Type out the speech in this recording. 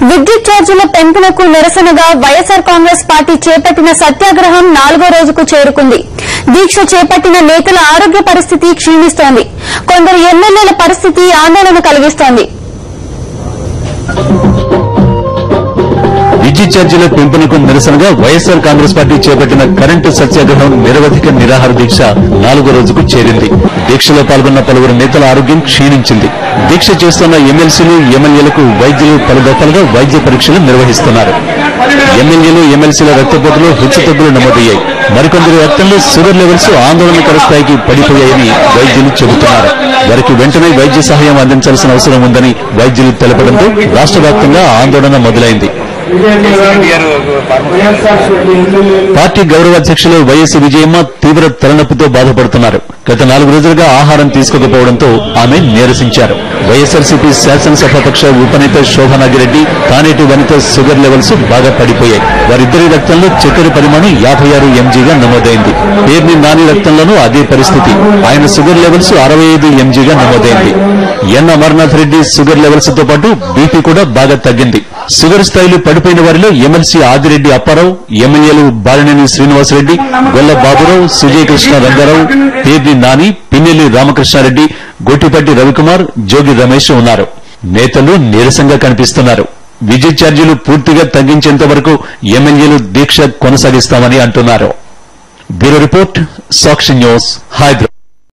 విద్యుత్ ఛార్జీల పెంపునకు నిరసనగా వైఎస్సార్ కాంగ్రెస్ పార్టీ చేపట్టిన సత్యాగ్రహం 4వ రోజుకు చేరుకుంది. దీక్ష చేపట్టిన నేతల ఆరోగ్య పరిస్థితి క్షీణిస్తోంది. కొందరు ఎమ్మెల్యేల పరిస్థితి ఆందోళన కలిగిస్తోంది. విద్యుత్ ఛార్జీల పెంపునకు నిరసనగా వైఎస్సార్ కాంగ్రెస్ పార్టీ చేపట్టిన కరెంటు సత్యాగ్రహం నిరవధిక నిరాహార దీక్ష 4వ రోజుకు చేరింది. దీక్షలో పాల్గొన్న పలువురు నేతల ఆరోగ్యం క్షీణించింది. దీక్ష చేస్తున్న ఎమ్మెల్సీలు, ఎమ్మెల్యేలకు వైద్యులు పలు దఫాలుగా వైద్య పరీక్షలు నిర్వహిస్తున్నారు. ఎమ్మెల్యేలు, ఎమ్మెల్సీల రక్తపోటులో హెచ్చుతగ్గులు నమోదయ్యాయి. మరికొందరి రక్తంలో షుగర్ లెవెల్స్ ఆందోళనకర స్థాయికి పడిపోయాయని వైద్యులు చెబుతున్నారు. వారికి వెంటనే వైద్య సహాయం అందించాల్సిన అవసరం ఉందని వైద్యులు తెలపడంతో రాష్ట్ర వ్యాప్తంగా ఆందోళన మొదలైంది. పార్టీ గౌరవాధ్యక్షులు వైఎస్ విజయమ్మ తీవ్ర తలనొప్పితో బాధపడుతున్నారు. గత 4 రోజులుగా ఆహారం తీసుకోకపోవడంతో ఆమె నీరసించారు. వైఎస్ఆర్సీపీ శాసనసభాపక్ష ఉపనేత శోభనాగిరెడ్డి, తానేటి వనిత షుగర్ లెవెల్స్ బాగా పడిపోయాయి. వారిద్దరి రక్తంలో చక్కెర పరిమాణం 56 mgగా నమోదైంది. పేర్ని నాని రక్తంలోనూ అదే పరిస్థితి. ఆయన షుగర్ లెవెల్స్ 65 mgగా నమోదైంది. ఎన్ అమర్నాథ్ రెడ్డి షుగర్ లెవెల్స్ తో పాటు బీపీ కూడా బాగా తగ్గింది. షుగర్ స్థాయిలు పడిపోయిన వారిలో ఎమ్మెల్సీ ఆదిరెడ్డి అప్పారావు, ఎమ్మెల్యేలు బాలినేని శ్రీనివాసరెడ్డి, గొల్ల బాబురావు, సుజయకృష్ణ రంగారావు, పేర్ని నాని, పిన్నెల్లి రామకృష్ణారెడ్డి, గొట్టిపట్టి రవికుమార్, జోగి రమేష్ ఉన్నారు. నేతలు నీరసంగా కనిపిస్తున్నారు. విద్యుత్ ఛార్జీలు పూర్తిగా తగ్గించేంత వరకు ఎమ్మెల్యేలు దీక్ష కొనసాగిస్తామని అంటున్నారు. బ్యూరో రిపోర్ట్, సాక్షి న్యూస్, హైదరాబాద్.